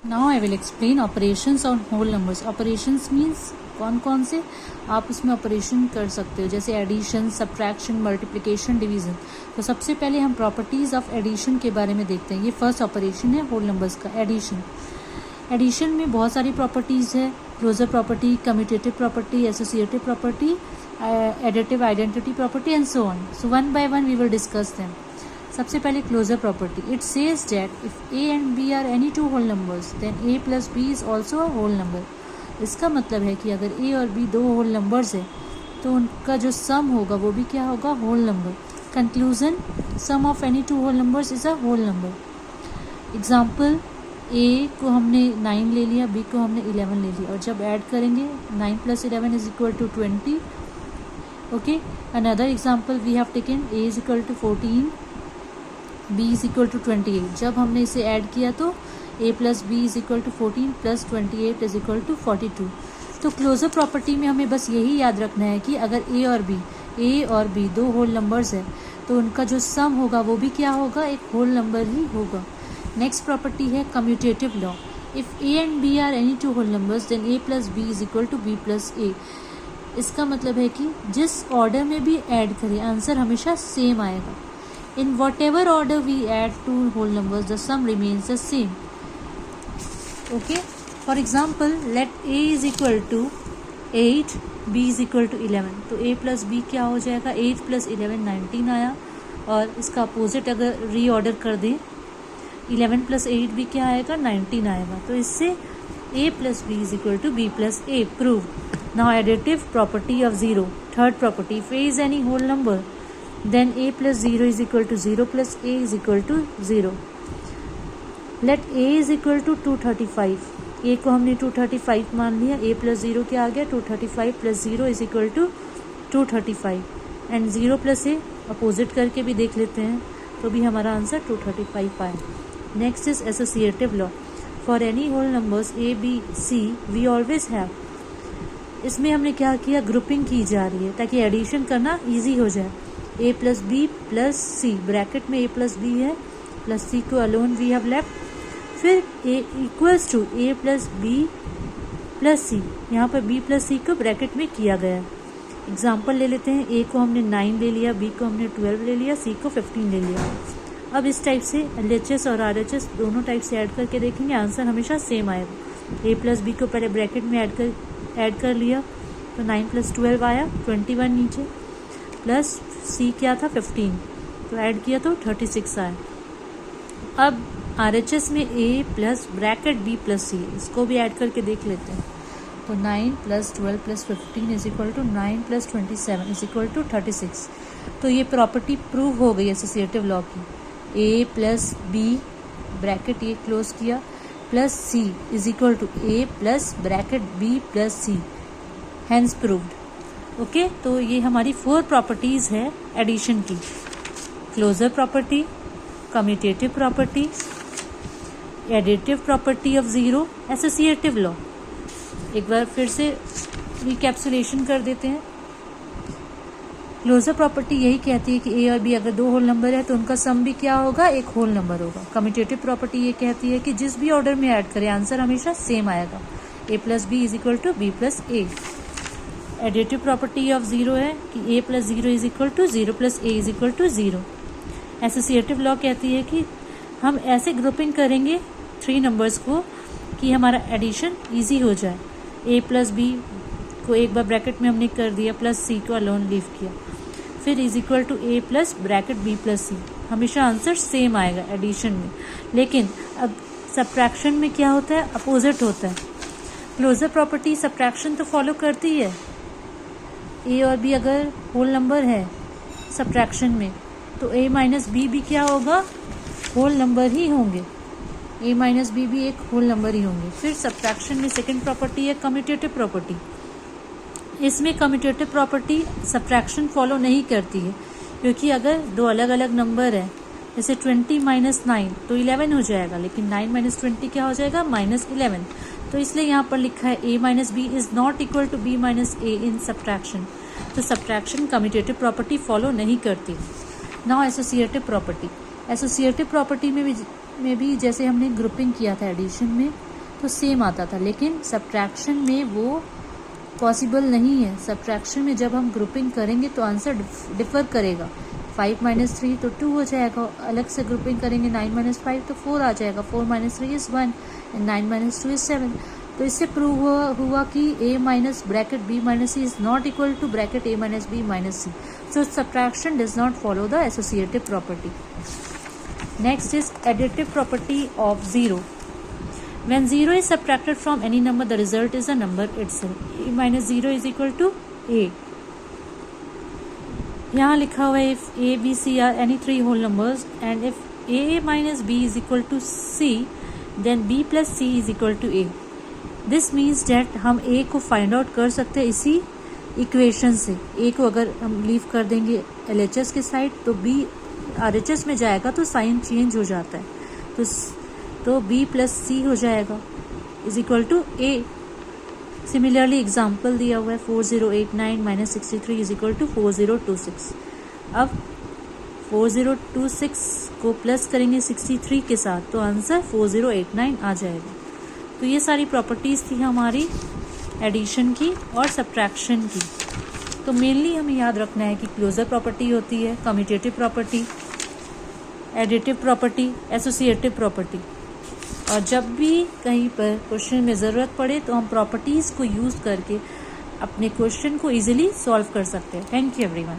Now I will explain operations on whole numbers. Operations means कौन कौन से आप उसमें ऑपरेशन कर सकते हो, जैसे एडिशन, सब्ट्रैक्शन, मल्टीप्लिकेशन, डिवीजन। तो सबसे पहले हम प्रॉपर्टीज ऑफ एडिशन के बारे में देखते हैं। ये फर्स्ट ऑपरेशन है होल नंबर्स का, एडिशन। एडिशन में बहुत सारी प्रॉपर्टीज है, closure property, commutative property, associative property, additive identity property and so on. So one by one we will discuss them. सबसे पहले closure property, it says that if a and b are any two whole numbers then a plus B is also a whole number. इसका मतलब है कि अगर ए और B दो whole numbers है तो उनका जो सम होगा वो भी क्या होगा, whole number. Conclusion, sum of any two whole numbers is a whole number. Example, A को हमने 9 ले लिया, बी को हमने 11 ले लिया, और जब ऐड करेंगे 9 + 11 is equal to 20। Okay, another example we have taken a is equal to 14, b is equal to 28। जब हमने इसे ऐड किया तो a plus B is equal to 14 plus 28 is equal to 42। तो क्लोजर प्रॉपर्टी में हमें बस यही याद रखना है कि अगर a और b दो होल नंबर्स है तो उनका जो सम होगा वो भी क्या होगा, एक होल नंबर ही होगा। नेक्स्ट प्रॉपर्टी है commutative law. If a and b are any two whole numbers then a plus B is equal to b plus a। इसका मतलब है कि जिस ऑर्डर में भी ऐड करें आंसर हमेशा सेम आएगा। In whatever order we add two whole numbers, the sum remains the same. Okay. For example, let a is equal to 8, b is equal to 11. तो a plus b क्या हो जाएगा, 8 + 11 19 आया, और इसका अपोजिट अगर रीऑर्डर कर दें 11 + 8 भी क्या आएगा, 19 आएगा। तो इससे a plus b is equal to b plus a proved. Now additive property of 0. Third property, if a is any whole number then a plus 0 is equal to 0 plus a is equal to 0. Let a is equal to 235. a को हमने 235 मान लिया, a plus 0 क्या आ गया, 235 plus 0 is equal to 235 and 0 plus a opposite करके भी देख लेते हैं तो भी हमारा आंसर 235 आए। Next is associative law. For any whole numbers a b c we always have। इसमें हमने क्या किया, ग्रुपिंग की जा रही है ताकि एडिशन करना ईजी हो जाए। a plus B plus C, bracket में a प्लस बी है प्लस सी को अलोन वी हैव लेफ्ट, फिर a equals to a plus B plus C, यहाँ पर b प्लस सी को ब्रैकेट में किया गया है। एग्जाम्पल ले लेते हैं, a को हमने 9 ले लिया, b को हमने 12 ले लिया, c को 15 ले लिया। अब इस टाइप से LHS और RHS दोनों टाइप से ऐड करके देखेंगे, आंसर हमेशा सेम आएगा। a प्लस बी को पहले ब्रैकेट में ऐड कर लिया तो 9 + 12 आया, 21 नीचे, प्लस सी क्या था 15, तो ऐड किया तो 36 आया। अब RHS में a plus bracket b plus C, इसको भी ऐड करके देख लेते हैं। तो 9 + 12 + 15 is equal to 9 + 27 is equal to 36। तो ये प्रॉपर्टी प्रूव हो गई एसोसिएटिव लॉ की। a प्लस b ब्रैकेट ये क्लोज किया plus c is equal to a plus bracket b plus c, hence proved. Okay, तो ये हमारी 4 प्रॉपर्टीज है एडिशन की, closure property, commutative property, additive property of 0, associative law. एक बार फिर से रिकैप्सुलेशन कर देते हैं। क्लोजर प्रॉपर्टी यही कहती है कि ए और बी अगर दो होल नंबर है तो उनका सम भी क्या होगा, एक होल नंबर होगा। कम्यूटेटिव प्रॉपर्टी ये कहती है कि जिस भी ऑर्डर में ऐड करें आंसर हमेशा सेम आएगा, a plus B is equal to B plus A. Additive property of 0 है कि a plus 0 is equal to 0 plus a is equal to 0। Associative law कहती है कि हम ऐसे ग्रुपिंग करेंगे 3 नंबर्स को कि हमारा एडिशन इजी हो जाए। a प्लस बी को एक बार ब्रैकेट में हमने कर दिया, प्लस सी को अलोन लीव किया, फिर is equal to a plus bracket b plus C, हमेशा आंसर सेम आएगा एडिशन में। लेकिन अब सब्ट्रैक्शन में क्या होता है, अपोजिट होता है। क्लोजर प्रॉपर्टी सब्ट्रैक्शन तो फॉलो करती है, a और b अगर होल नंबर है सब्ट्रैक्शन में तो a माइनस बी भी क्या होगा, होल नंबर ही होंगे, a माइनस बी भी एक होल नंबर ही होंगे। फिर सब्ट्रैक्शन में सेकंड प्रॉपर्टी है कम्यूटेटिव प्रॉपर्टी। इसमें कम्यूटेटिव प्रॉपर्टी सब्ट्रैक्शन फॉलो नहीं करती है, क्योंकि अगर दो अलग अलग नंबर है, जैसे 20 - 9 तो 11 हो जाएगा, लेकिन 9 - 20 क्या हो जाएगा, -11। तो इसलिए यहाँ पर लिखा है a minus B is not equal to b minus A in subtraction. तो सब्ट्रैक्शन कम्यूटेटिव प्रॉपर्टी फॉलो नहीं करती। Now associative property. Associative property में भी जैसे हमने ग्रुपिंग किया था एडिशन में, तो सेम आता था, लेकिन सब्ट्रैक्शन में वो पॉसिबल नहीं है। सब्ट्रैक्शन में जब हम ग्रुपिंग करेंगे तो आंसर डिफर करेगा। 5 - 3 तो 2 हो जाएगा, अलग से ग्रुपिंग करेंगे 9 - 5 तो 4 आ जाएगा, 4 - 3 इज़ 1 एंड 9 - 2 इज़ 7। तो इससे प्रूव हुआ कि a minus bracket b minus C is not equal to bracket a minus b minus C. So subtraction does not follow the associative property. Next is additive property of zero. When 0 is subtracted from any number, the result is a number itself. a minus 0 is equal to a. यहाँ लिखा हुआ है if a, b, c are any three whole numbers and if a minus b is equal to c, then b plus c is equal to a. This means that हम a को find out कर सकते हैं इसी equation से। a को अगर हम लीव कर देंगे LHS के साइड तो b RHS में जाएगा तो साइन चेंज हो जाता है, तो b प्लस सी हो जाएगा is equal to a। Similarly example दिया हुआ है 4089 माइनस 63 इज इक्वल टू 4026। अब 4026 को प्लस करेंगे 63 के साथ तो आंसर 4089 आ जाएगा। तो ये सारी प्रॉपर्टीज़ थी हमारी एडिशन की और सब्ट्रैक्शन की। तो मेनली हमें याद रखना है कि क्लोजर प्रॉपर्टी होती है, commutative property, additive property, associative property. और जब भी कहीं पर क्वेश्चन में ज़रूरत पड़े तो हम प्रॉपर्टीज़ को यूज़ करके अपने क्वेश्चन को इजीली सॉल्व कर सकते हैं। Thank you everyone.